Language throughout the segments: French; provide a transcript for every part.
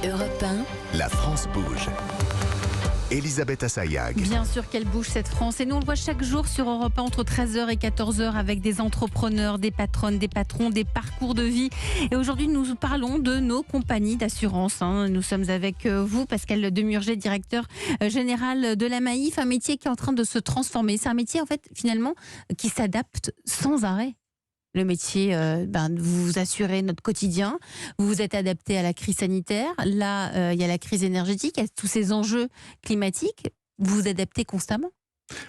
Europe 1, La France bouge. Elisabeth Assayag. Bien sûr qu'elle bouge cette France et nous on le voit chaque jour sur Europe 1 entre 13h et 14h avec des entrepreneurs, des patronnes, des patrons, des parcours de vie. Et aujourd'hui nous parlons de nos compagnies d'assurance. Nous sommes avec vous Pascal Demurger, directeur général de la Maïf, un métier qui est en train de se transformer. C'est un métier en fait finalement qui s'adapte sans arrêt. Le métier, vous assurez notre quotidien, vous vous êtes adapté à la crise sanitaire, là il y a la crise énergétique, il y a tous ces enjeux climatiques, vous vous adaptez constamment?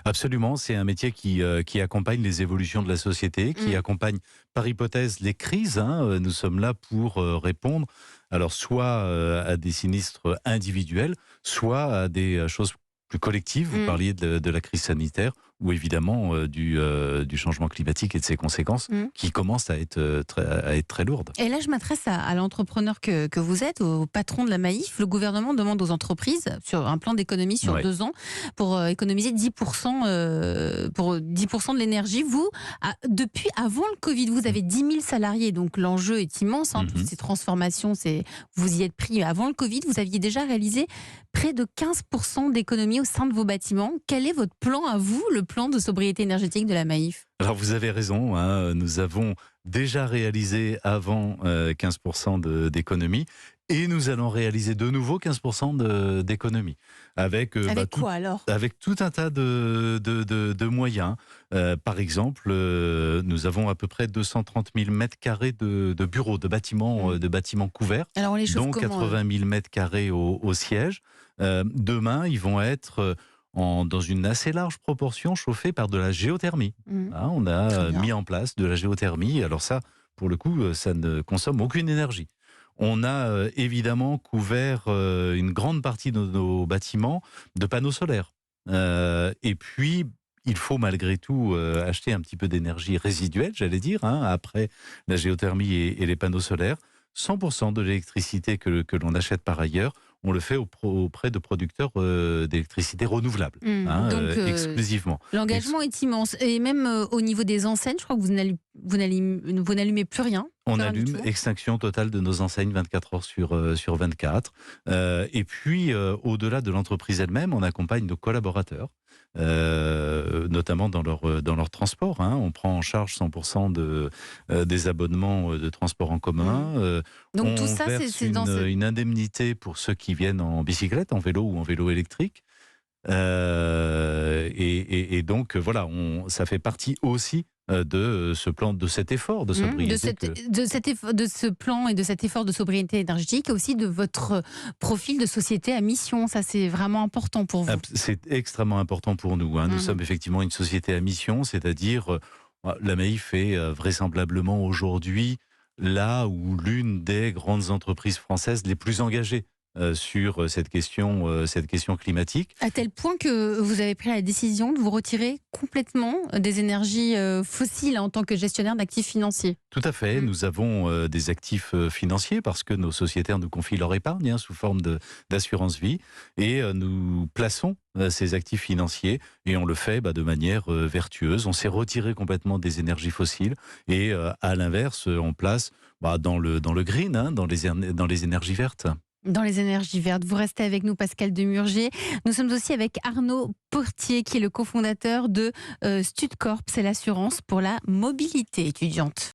Absolument, c'est un métier qui accompagne les évolutions de la société, qui accompagne par hypothèse les crises. Nous sommes là pour répondre, alors soit à des sinistres individuels, soit à des choses plus collectives. Vous parliez de la crise sanitaire ou évidemment du changement climatique et de ses conséquences qui commencent à être très lourdes. Et là, je m'adresse à l'entrepreneur que vous êtes, au patron de la Maïf. Le gouvernement demande aux entreprises, sur un plan d'économie sur 2 ans, pour économiser 10%, pour 10% de l'énergie. Vous, depuis avant le Covid, vous avez 10 000 salariés, donc l'enjeu est immense. Toutes ces transformations, vous y êtes pris avant le Covid. Vous aviez déjà réalisé près de 15% d'économie au sein de vos bâtiments. Quel est votre plan à vous, le plan de sobriété énergétique de la Maïf? Alors vous avez raison, nous avons déjà réalisé avant 15% d'économie et nous allons réaliser de nouveau 15% d'économie. Avec quoi alors? Avec tout un tas de moyens. Par exemple, nous avons à peu près 230 000 mètres carrés de bureaux, de bâtiments couverts, Alors on les chauffe dont comment, 80 000 mètres carrés au siège. Demain, ils vont être dans une assez large proportion chauffés par de la géothermie. On a mis en place de la géothermie. Alors ça, pour le coup, ça ne consomme aucune énergie. On a évidemment couvert une grande partie de nos bâtiments de panneaux solaires. Et puis, il faut malgré tout acheter un petit peu d'énergie résiduelle, j'allais dire, après la géothermie et les panneaux solaires. 100% de l'électricité que l'on achète par ailleurs, on le fait auprès de producteurs d'électricité renouvelable, exclusivement. L'engagement est immense. Et même au niveau des enseignes, je crois que vous n'allumez plus rien. On allume, extinction totale de nos enseignes 24 heures sur 24. Et puis, au-delà de l'entreprise elle-même, on accompagne nos collaborateurs, notamment dans leur transport. On prend en charge 100% des abonnements de transport en commun. Donc on tout ça, verse c'est dans une indemnité pour ceux qui viennent en bicyclette, en vélo ou en vélo électrique. Et donc, voilà, ça fait partie aussi de ce plan, de cet effort de sobriété. De ce plan et de cet effort de sobriété énergétique, et aussi de votre profil de société à mission. Ça, c'est vraiment important pour vous. C'est extrêmement important pour nous. Nous sommes effectivement une société à mission, c'est-à-dire la Maïf est vraisemblablement aujourd'hui là où l'une des grandes entreprises françaises les plus engagées sur cette question climatique. À tel point que vous avez pris la décision de vous retirer complètement des énergies fossiles en tant que gestionnaire d'actifs financiers. Tout à fait. Nous avons des actifs financiers parce que nos sociétaires nous confient leur épargne sous forme d'assurance vie et nous plaçons ces actifs financiers et on le fait de manière vertueuse. On s'est retiré complètement des énergies fossiles et à l'inverse, on place dans le green, dans les énergies vertes. Dans les énergies vertes. Vous restez avec nous, Pascal Demurger. Nous sommes aussi avec Arnaud Portier, qui est le cofondateur de Studcorp. C'est l'assurance pour la mobilité étudiante.